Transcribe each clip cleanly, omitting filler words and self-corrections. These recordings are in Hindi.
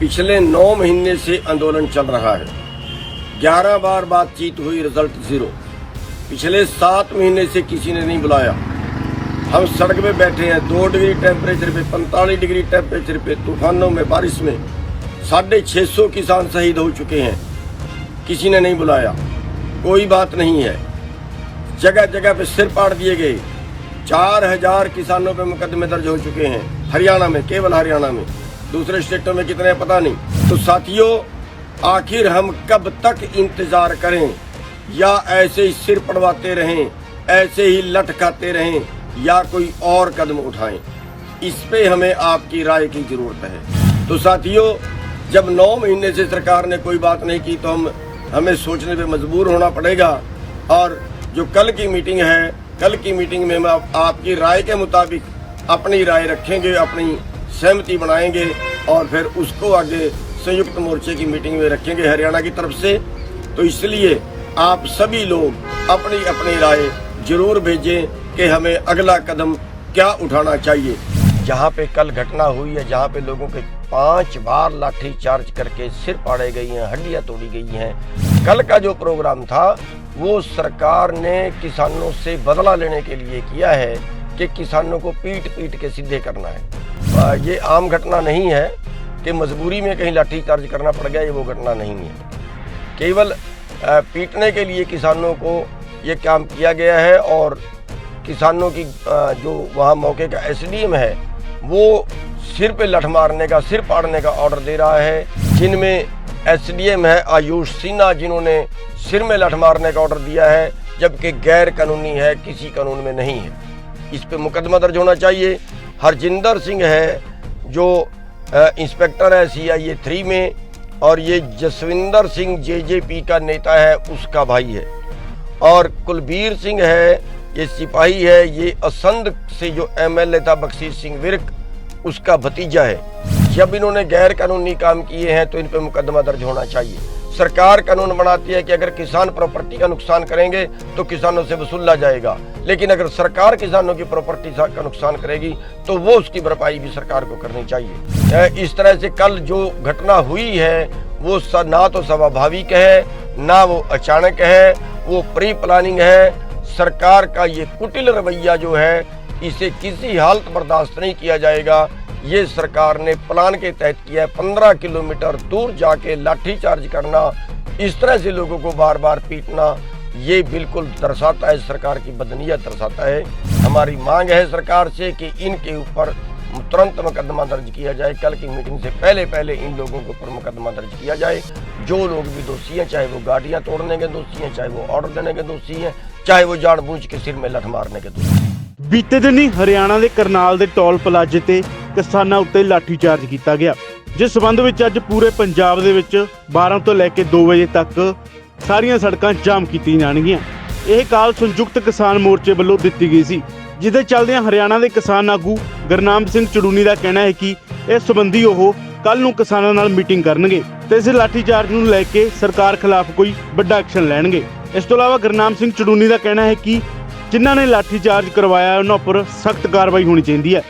पिछले 9 महीने से आंदोलन चल रहा है। 11 बार बातचीत हुई, रिजल्ट जीरो। पिछले 7 महीने से किसी ने नहीं बुलाया। हम सड़क पे बैठे हैं, 2 डिग्री टेम्परेचर पे, 45 डिग्री टेम्परेचर पे, तूफानों में, बारिश में 650 किसान शहीद हो चुके हैं। किसी ने नहीं बुलाया, कोई बात नहीं है। जगह जगह पे सिर पाड़ दिए गए। 4000 किसानों पे मुकदमे दर्ज हो चुके हैं हरियाणा में, केवल हरियाणा में। दूसरे स्टेटों में कितने पता नहीं। तो साथियों, आखिर हम कब तक इंतजार करें? या ऐसे ही सिर पड़वाते रहें, ऐसे ही लटकाते रहें, या कोई और कदम उठाएं? इस पे हमें आपकी राय की जरूरत है। तो साथियों, जब 9 महीने से सरकार ने कोई बात नहीं की तो हमें सोचने पे मजबूर होना पड़ेगा। और जो कल की मीटिंग है, कल की मीटिंग में हम आपकी राय के मुताबिक अपनी राय रखेंगे, अपनी सहमति बनाएंगे और फिर उसको आगे संयुक्त मोर्चे की मीटिंग में रखेंगे हरियाणा की तरफ से। तो इसलिए आप सभी लोग अपनी अपनी राय जरूर भेजें कि हमें अगला कदम क्या उठाना चाहिए। जहाँ पे कल घटना हुई है, जहाँ पे लोगों के 5 बार लाठी चार्ज करके सिर पाड़े गई हैं, हड्डियाँ तोड़ी गई हैं, कल का जो प्रोग्राम था वो सरकार ने किसानों से बदला लेने के लिए किया है कि किसानों को पीट पीट के सीधे करना है। ये आम घटना नहीं है कि मजबूरी में कहीं लाठी चार्ज करना पड़ गया, ये वो घटना नहीं है। केवल पीटने के लिए किसानों को ये काम किया गया है। और किसानों की जो वहाँ मौके का एसडीएम है वो सिर पे लठ मारने का, सिर पाड़ने का ऑर्डर दे रहा है। जिनमें एसडीएम है आयुष सिन्हा, जिन्होंने सिर में लठ मारने का ऑर्डर दिया है, जबकि गैर कानूनी है, किसी कानून में नहीं है। इस पे मुकदमा दर्ज होना चाहिए। हरजिंदर सिंह है जो इंस्पेक्टर है CIA 3 में, और ये जसविंदर सिंह JJP का नेता है, उसका भाई है। और कुलबीर सिंह है, ये सिपाही है, ये असंध से जो MLA था बख्शीश सिंह विर्क, उसका भतीजा है। जब इन्होंने गैर कानूनी काम किए हैं तो इन पे मुकदमा दर्ज होना चाहिए। सरकार कानून बनाती है कि अगर किसान प्रॉपर्टी का नुकसान करेंगे तो किसानों से वसूला जाएगा, लेकिन अगर सरकार किसानों की प्रॉपर्टी का नुकसान करेगी तो वो उसकी भरपाई भी सरकार को करनी चाहिए। इस तरह से कल जो घटना हुई है वो ना तो स्वाभाविक है, ना वो अचानक है, वो प्री प्लानिंग है। सरकार का ये कुटिल रवैया जो है, इसे किसी हालत बर्दाश्त नहीं किया जाएगा। ये सरकार ने प्लान के तहत किया है। 15 किलोमीटर दूर जाके लाठी चार्ज करना, इस तरह से लोगों को बार बार पीटना, ये बिल्कुल दर्शाता है, सरकार की बदनीयत दर्शाता है। हमारी मांग है सरकार से कि इनके ऊपर तुरंत मुकदमा दर्ज किया जाए। कल की मीटिंग से पहले इन लोगों के ऊपर मुकदमा दर्ज किया जाए। जो लोग भी दोषी हैं, चाहे वो गाड़ियां तोड़ने के दोषी हैं, चाहे वो ऑर्डर देने के दोषी हैं, चाहे वो जानबूझ के सिर में लठ मारने के दोषी। बीते दिन ही हरियाणा ਦੇ ਕਰਨਾਲ ਦੇ ਟੋਲ ਪਲਾਜ਼ੇ ਤੇ ਕਿਸਾਨਾਂ ਉੱਤੇ ਲਾਠੀ ਚਾਰਜ ਕੀਤਾ ਗਿਆ, ਜਿਸ ਸਬੰਧ ਵਿੱਚ ਅੱਜ ਪੂਰੇ ਪੰਜਾਬ ਦੇ ਵਿੱਚ 12 ਤੋਂ ਲੈ ਕੇ 2 ਵਜੇ ਤੱਕ ਸਾਰੀਆਂ ਸੜਕਾਂ ਜਾਮ ਕੀਤੀਆਂ ਜਾਣਗੀਆਂ। ਇਹ ਕਾਲ ਸੰਯੁਕਤ ਕਿਸਾਨ ਮੋਰਚੇ ਵੱਲੋਂ ਦਿੱਤੀ ਗਈ ਸੀ, ਜਿਹਦੇ ਚੱਲਦਿਆਂ ਹਰਿਆਣਾ ਦੇ ਕਿਸਾਨ ਆਗੂ ਗੁਰਨਾਮ ਸਿੰਘ ਚੜੂਨੀ ਦਾ ਕਹਿਣਾ ਹੈ ਕਿ ਇਸ ਸੰਬੰਧੀ ਉਹ ਕੱਲ ਨੂੰ ਕਿਸਾਨਾਂ ਨਾਲ ਮੀਟਿੰਗ ਕਰਨਗੇ ਤੇ ਇਸ ਲਾਠੀ ਚਾਰਜ ਨੂੰ ਲੈ ਕੇ ਸਰਕਾਰ ਖਿਲਾਫ ਕੋਈ ਵੱਡਾ ਐਕਸ਼ਨ ਲੈਣਗੇ। ਇਸ ਤੋਂ ਇਲਾਵਾ ਗੁਰਨਾਮ ਸਿੰਘ ਚੜੂਨੀ ਦਾ ਕਹਿਣਾ ਹੈ ਕਿ ਜਿਨ੍ਹਾਂ ਨੇ ਲਾਠੀ ਚਾਰਜ ਕਰਵਾਇਆ ਉਹਨਾਂ ਉੱਪਰ ਸਖਤ ਕਾਰਵਾਈ ਹੋਣੀ ਚਾਹੀਦੀ ਹੈ।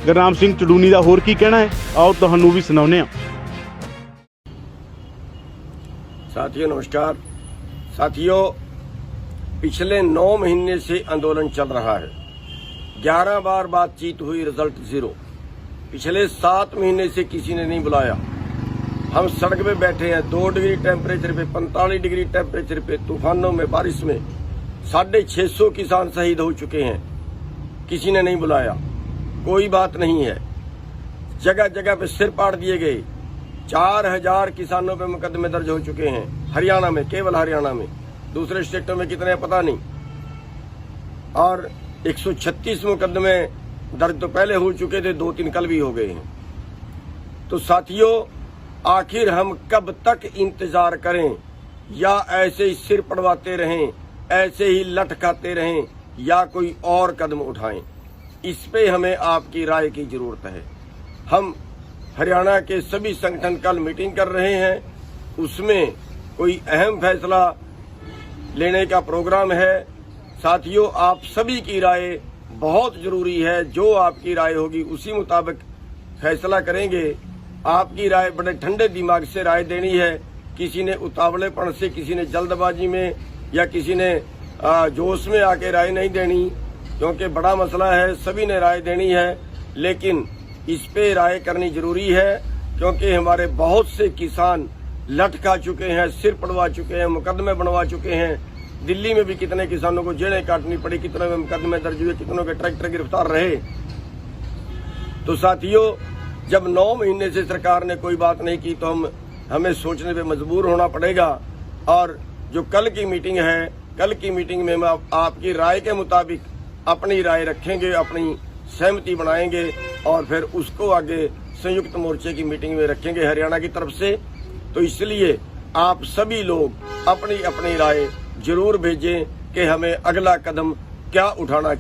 ਗੁਰਨਾਮ ਸਿੰਘ ਚੜੂਨੀ ਦਾ ਹੋਰ ਕੀ ਕਹਿਣਾ ਹੈ, ਆਓ ਤੁਹਾਨੂੰ ਵੀ ਸੁਣਾਉਂਦੇ ਹਾਂ। साथियों नमस्कार। साथियों, पिछले 9 महीने से आंदोलन चल रहा है। 11 बार बातचीत हुई, रिजल्ट जीरो। पिछले 7 महीने से किसी ने नहीं बुलाया। हम सड़क पे बैठे हैं, 2 डिग्री टेम्परेचर पे, 45 डिग्री टेम्परेचर पे, तूफानों में, बारिश में 650 किसान शहीद हो चुके हैं। किसी ने नहीं बुलाया, कोई बात नहीं है। जगह जगह पे सिर पाड़ दिए गए। 4000 किसानों पे मुकदमे दर्ज हो चुके हैं हरियाणा में, केवल हरियाणा में। दूसरे स्टेटों में कितने पता नहीं। और 136 मुकदमे दर्ज तो पहले हो चुके थे, 2-3 कल भी हो गए हैं। तो साथियों, आखिर हम कब तक इंतजार करें? या ऐसे ही सिर पड़वाते रहें, ऐसे ही लटकाते रहें, या कोई और कदम उठाएं? इस पे हमें आपकी राय की जरूरत है। हम हरियाणा के सभी संगठन कल मीटिंग कर रहे हैं, उसमें कोई अहम फैसला लेने का प्रोग्राम है। साथियों, आप सभी की राय बहुत जरूरी है। जो आपकी राय होगी उसी मुताबिक फैसला करेंगे। आपकी राय बड़े ठंडे दिमाग से राय देनी है। किसी ने उतावलेपन से, किसी ने जल्दबाजी में या किसी ने जोश में आके राय नहीं देनी, क्योंकि बड़ा मसला है। सभी ने राय देनी है, लेकिन इस पे राय करनी जरूरी है, क्योंकि हमारे बहुत से किसान लटका चुके हैं, सिर पड़वा चुके हैं, मुकदमे बनवा चुके हैं। दिल्ली में भी कितने किसानों को जेलें काटनी पड़ी, कितनों में मुकदमे दर्ज हुए, कितनों के ट्रैक्टर गिरफ्तार रहे। तो साथियों, जब 9 महीने से सरकार ने कोई बात नहीं की तो हमें सोचने पे मजबूर होना पड़ेगा। और जो कल की मीटिंग है, कल की मीटिंग में हम आपकी राय के मुताबिक अपनी राय रखेंगे, अपनी सहमति बनाएंगे और फिर उसको आगे संयुक्त मोर्चे की मीटिंग में रखेंगे हरियाणा की तरफ से। तो इसलिए आप सभी लोग अपनी अपनी राय जरूर भेजें कि हमें अगला कदम क्या उठाना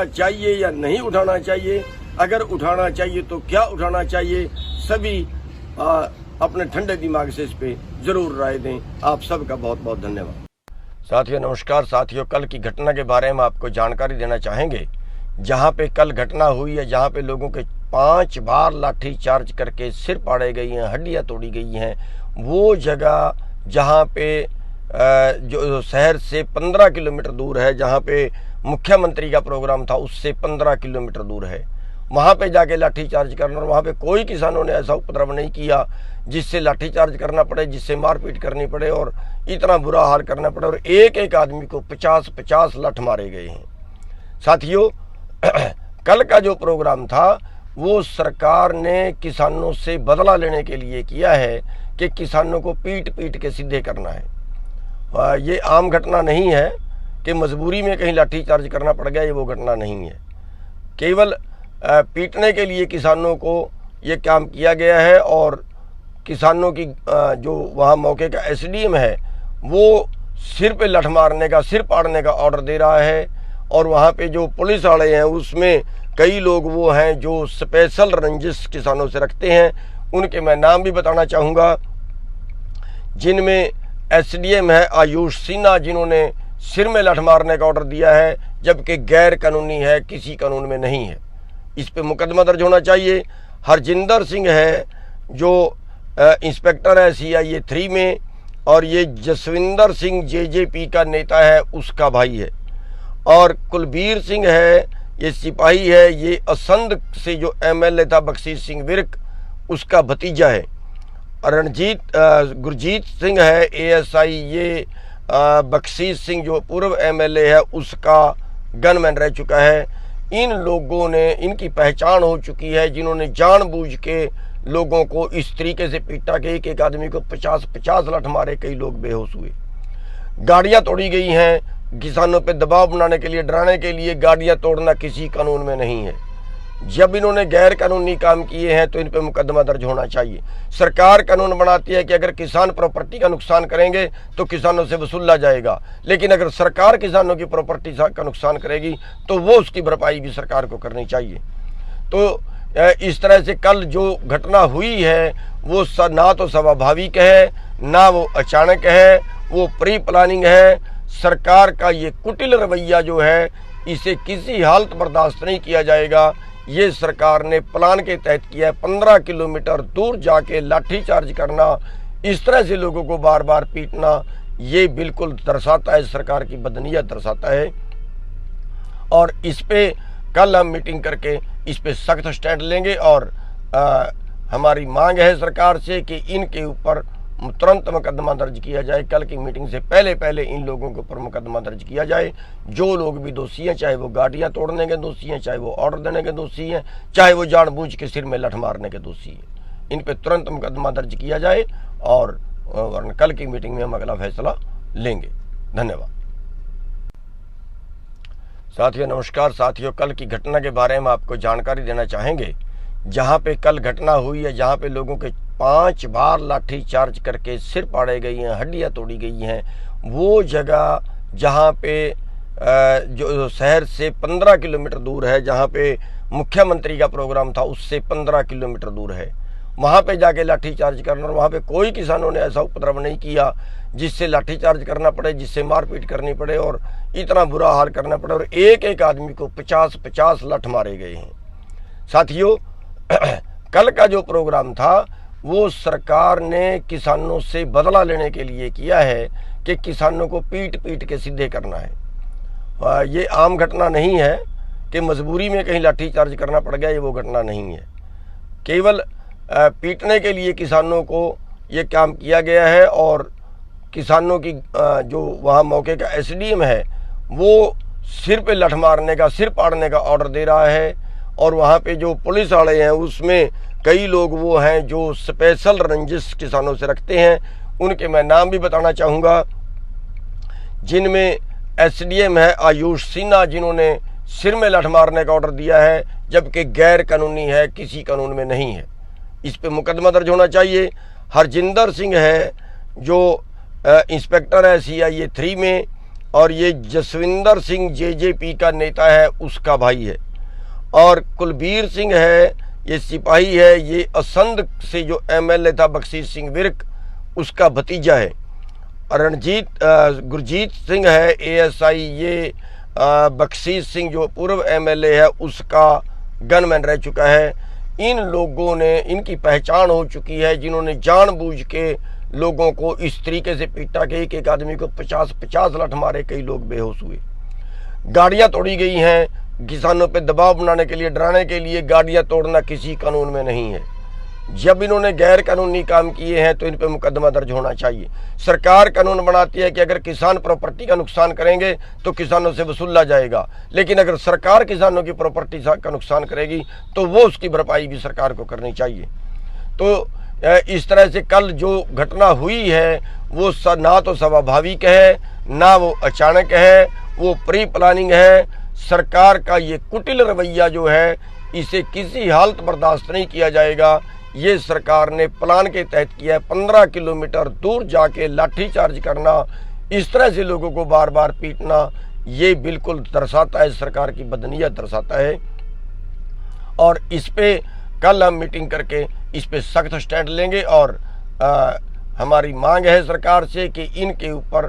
चाहिए या नहीं उठाना चाहिए। अगर उठाना चाहिए तो क्या उठाना चाहिए। सभी अपने ठंडे दिमाग से इस पे जरूर राय दें। आप सबका बहुत बहुत धन्यवाद। साथियों नमस्कार। साथियों, कल की घटना के बारे में आपको जानकारी देना चाहेंगे। जहां पे कल घटना हुई है, जहां पे लोगों के 5 बार लाठी चार्ज करके सिर पाड़े गई हैं, हड्डियां तोड़ी गई हैं, वो जगह जहां पे जो शहर से 15 किलोमीटर दूर है, जहां पे मुख्यमंत्री का प्रोग्राम था उससे 15 किलोमीटर दूर है, वहां पे जाके लाठी चार्ज करना। और वहां पे कोई किसानों ने ऐसा उपद्रव नहीं किया जिससे लाठी चार्ज करना पड़े, जिससे मारपीट करनी पड़े और इतना बुरा हाल करना पड़े। और एक एक आदमी को 50-50 लठ मारे गए हैं। साथियों, कल का जो प्रोग्राम था वो सरकार ने किसानों से बदला लेने के लिए किया है कि किसानों को पीट पीट के सीधे करना है। ये आम घटना नहीं है कि मजबूरी में कहीं लाठी चार्ज करना पड़ गया, ये वो घटना नहीं है। केवल पीटने के लिए किसानों को ये काम किया गया है। और किसानों की जो वहाँ मौके का एसडीएम है वो सिर पे लठ मारने का, सिर पाड़ने का ऑर्डर दे रहा है। और वहाँ पे जो पुलिस वाले हैं उसमें कई लोग वो हैं जो स्पेशल रंजिश किसानों से रखते हैं। उनके मैं नाम भी बताना चाहूँगा, जिनमें एसडीएम है आयुष सिन्हा, जिन्होंने सिर में लठ मारने का ऑर्डर दिया है, जबकि गैर कानूनी है, किसी कानून में नहीं है। इस पे मुकदमा दर्ज होना चाहिए। हरजिंदर सिंह है जो इंस्पेक्टर है CIA 3 में, और ये जसविंदर सिंह JJP का नेता है, उसका भाई है। और कुलबीर सिंह है, ये सिपाही है, ये असंध से जो MLA था बख्शीश सिंह विर्क, उसका भतीजा है। गुरजीत सिंह है ASI, ये बख्शीश सिंह जो पूर्व MLA है उसका गनमैन रह चुका है। इन लोगों ने, इनकी पहचान हो चुकी है, जिन्होंने जानबूझ के लोगों को इस तरीके से पीटा कि एक एक आदमी को 50-50 लठ मारे, कई लोग बेहोश हुए। गाड़ियां तोड़ी गई हैं, किसानों पे दबाव बनाने के लिए, डराने के लिए गाड़ियां तोड़ना किसी कानून में नहीं है। जब इन्होंने गैर कानूनी काम किए हैं तो इन पे मुकदमा दर्ज होना चाहिए। सरकार कानून बनाती है कि अगर किसान प्रॉपर्टी का नुकसान करेंगे तो किसानों से वसूला जाएगा, लेकिन अगर सरकार किसानों की प्रॉपर्टी का नुकसान करेगी तो वो उसकी भरपाई भी सरकार को करनी चाहिए। तो इस तरह से कल जो घटना हुई है वो ना तो स्वाभाविक है, ना वो अचानक है, वो प्री प्लानिंग है। सरकार का ये कुटिल रवैया जो है, इसे किसी हालत बर्दाश्त नहीं किया जाएगा। ये सरकार ने प्लान के तहत किया है। 15 किलोमीटर दूर जाके लाठी चार्ज करना, इस तरह से लोगों को बार बार पीटना, ये बिल्कुल दर्शाता है, सरकार की बदनीयत दर्शाता है। और इस पे कल हम मीटिंग करके इस पे सख्त स्टैंड लेंगे। और हमारी मांग है सरकार से कि इनके ऊपर तुरंत मुकदमा दर्ज किया जाए। कल की मीटिंग से पहले इन लोगों के ऊपर मुकदमा दर्ज किया जाए। जो लोग भी दोषी हैं, चाहे वो गाड़ियां तोड़ने के दोषी हैं, चाहे वो ऑर्डर देने के दोषी हैं, चाहे वो जानबूझ के सिर में लठ मारने के दोषी हैं, इन पे तुरंत मुकदमा दर्ज किया जाए। और कल की मीटिंग में हम अगला फैसला लेंगे। धन्यवाद। साथियों नमस्कार। साथियों, कल की घटना के बारे में आपको जानकारी देना चाहेंगे। जहां पे कल घटना हुई है, जहां पे लोगों के 5 बार लाठी चार्ज करके सिर पाड़े गई हैं, हड्डियां तोड़ी गई हैं, वो जगह जहां पे जो शहर से 15 किलोमीटर दूर है, जहां पे मुख्यमंत्री का प्रोग्राम था उससे 15 किलोमीटर दूर है, वहां पे जाके लाठी चार्ज करना। और वहां पे कोई किसानों ने ऐसा उपद्रव नहीं किया जिससे लाठी चार्ज करना पड़े, जिससे मारपीट करनी पड़े और इतना बुरा हाल करना पड़े। और एक एक आदमी को 50-50 लठ मारे गए हैं। साथियों, कल का जो प्रोग्राम था वो सरकार ने किसानों से बदला लेने के लिए किया है कि किसानों को पीट पीट के सीधे करना है। ये आम घटना नहीं है कि मजबूरी में कहीं लाठीचार्ज करना पड़ गया, ये वो घटना नहीं है। केवल पीटने के लिए किसानों को ये काम किया गया है और किसानों की जो वहाँ मौके का एसडीएम है वो सिर पे लठ मारने का, सिर पाड़ने का ऑर्डर दे रहा है। और वहाँ पे जो पुलिस वाले हैं उसमें कई लोग वो हैं जो स्पेशल रंजिश किसानों से रखते हैं। उनके मैं नाम भी बताना चाहूँगा, जिनमें एसडीएम है आयुष सिन्हा, जिन्होंने सिर में लठ मारने का ऑर्डर दिया है, जबकि गैर कानूनी है, किसी कानून में नहीं है। इस पे मुकदमा दर्ज होना चाहिए। हरजिंदर सिंह है जो इंस्पेक्टर है CIA 3 में, और ये जसविंदर सिंह JJP का नेता है, उसका भाई है। और कुलबीर सिंह है, ये सिपाही है, ये असंध से जो MLA था बख्शीश सिंह विर्क, उसका भतीजा है। गुरजीत सिंह है ASI, ये बख्शीश सिंह जो पूर्व MLA है उसका गनमैन रह चुका है। इन लोगों ने, इनकी पहचान हो चुकी है, जिन्होंने जानबूझ के लोगों को इस तरीके से पीटा कि एक एक आदमी को 50-50 लठ मारे, कई लोग बेहोश हुए। गाड़ियां तोड़ी गई हैं किसानों पे दबाव बनाने के लिए, डराने के लिए। गाड़ियां तोड़ना किसी कानून में नहीं है। जब इन्होंने गैर कानूनी काम किए हैं तो इन पे मुकदमा दर्ज होना चाहिए। सरकार कानून बनाती है कि अगर किसान प्रॉपर्टी का नुकसान करेंगे तो किसानों से वसूला जाएगा, लेकिन अगर सरकार किसानों की प्रॉपर्टी का नुकसान करेगी तो वो उसकी भरपाई भी सरकार को करनी चाहिए। तो इस तरह से कल जो घटना हुई है वो ना तो स्वाभाविक है, ना वो अचानक है, वो प्री प्लानिंग है। सरकार का ये कुटिल रवैया जो है, इसे किसी हालत बर्दाश्त नहीं किया जाएगा। ये सरकार ने प्लान के तहत किया है। 15 किलोमीटर दूर जाके लाठीचार्ज करना, इस तरह से लोगों को बार बार पीटना, ये बिल्कुल दर्शाता है, सरकार की बदनीयत दर्शाता है। और इस पे कल हम मीटिंग करके इस पे सख्त स्टैंड लेंगे और हमारी मांग है सरकार से कि इनके ऊपर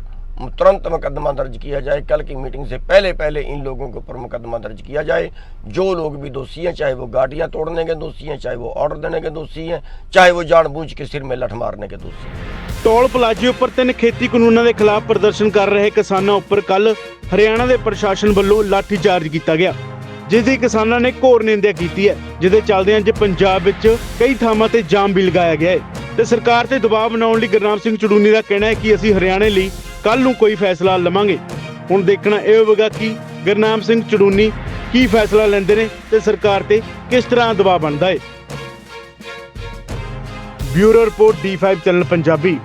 तुरंत मुकदमा दर्ज किया जाए। कल की मीटिंग से पहले पहले इन लोगों के ऊपर मुकदमा दर्ज किया जाए। जो लोग भी दोषी हैं, चाहे वो गाड़ियां तोड़ने के दोषी हैं, चाहे वो ऑर्डर देने के दोषी हैं, चाहे वो जानबूझ के सिर में लठ मारने के दोषी हैं। ਟੋਲ ਪਲਾਜ਼ੇ ਉੱਪਰ 3 ਖੇਤੀ ਕਾਨੂੰਨਾਂ ਦੇ ਖਿਲਾਫ ਪ੍ਰਦਰਸ਼ਨ ਕਰ ਰਹੇ ਕਿਸਾਨਾਂ ਉੱਪਰ ਕੱਲ ਹਰਿਆਣਾ ਦੇ ਪ੍ਰਸ਼ਾਸਨ ਵੱਲੋਂ ਲਾਠੀਚਾਰਜ ਕੀਤਾ ਗਿਆ, ਜਿਸ ਦੀ ਕਿਸਾਨਾਂ ਨੇ ਘੋਰ ਨਿੰਦਿਆ ਕੀਤੀ ਹੈ। ਜਿਹਦੇ ਚੱਲਦੇ ਅੱਜ ਪੰਜਾਬ ਵਿੱਚ ਕਈ ਥਾਵਾਂ ਤੇ ਜਾਮ ਵੀ ਲਗਾਇਆ ਗਿਆ ਹੈ ਤੇ ਸਰਕਾਰ ਤੇ ਦਬਾਅ ਬਣਾਉਣ ਲਈ ਗੁਰਨਾਮ ਸਿੰਘ ਚੜੂਨੀ ਦਾ ਕਹਿਣਾ ਹੈ ਕਿ ਅਸੀਂ ਹਰਿਆਣੇ ਲਈ ਕੱਲ ਨੂੰ ਕੋਈ ਫੈਸਲਾ ਲਵਾਂਗੇ। ਹੁਣ ਦੇਖਣਾ ਇਹ ਹੋਵੇਗਾ ਕਿ ਗੁਰਨਾਮ ਸਿੰਘ ਚੜੂਨੀ ਕੀ ਫੈਸਲਾ ਲੈਂਦੇ ਨੇ ਤੇ ਸਰਕਾਰ ਤੇ ਕਿਸ ਤਰ੍ਹਾਂ ਦਬਾਅ ਬਣਦਾ ਹੈ। Bureau report D5 channel Punjabi.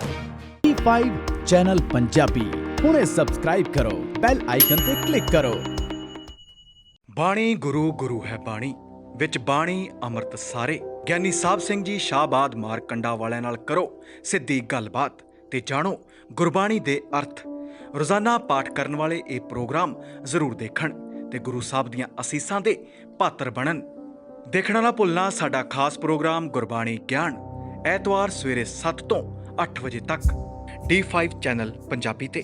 D5 channel Punjabi ਹੁਣੇ ਸਬਸਕ੍ਰਾਈਬ ਕਰੋ, ਬੈਲ ਆਈਕਨ ਤੇ ਕਲਿੱਕ ਕਰੋ। ਬਾਣੀ ਗੁਰੂ ਗੁਰੂ ਹੈ ਬਾਣੀ, ਵਿੱਚ ਬਾਣੀ ਅੰਮ੍ਰਿਤ ਸਾਰੇ। ਗਿਆਨੀ ਸਾਹਿਬ ਸਿੰਘ ਜੀ ਸ਼ਾਹਬਾਦ ਮਾਰਕੰਡਾ ਵਾਲਿਆਂ ਨਾਲ ਕਰੋ ਸਿੱਧੀ ਗੱਲਬਾਤ ਤੇ ਜਾਣੋ ਗੁਰਬਾਣੀ ਦੇ ਅਰਥ। ਰੋਜ਼ਾਨਾ ਪਾਠ ਕਰਨ ਵਾਲੇ ਇਹ ਪ੍ਰੋਗਰਾਮ ਜ਼ਰੂਰ ਦੇਖਣ ਤੇ ਗੁਰੂ ਸਾਹਿਬ ਦੀਆਂ ਅਸੀਸਾਂ ਦੇ ਪਾਤਰ ਬਣਨ। ਦੇਖਣਾ ਨਾ ਭੁੱਲਣਾ ਸਾਡਾ ਖਾਸ ਪ੍ਰੋਗਰਾਮ ਗੁਰਬਾਣੀ ਗਿਆਨ, ਐਤਵਾਰ ਸਵੇਰੇ 7 ਤੋਂ 8 ਵਜੇ ਤੱਕ D5 ਚੈਨਲ ਪੰਜਾਬੀ ਤੇ।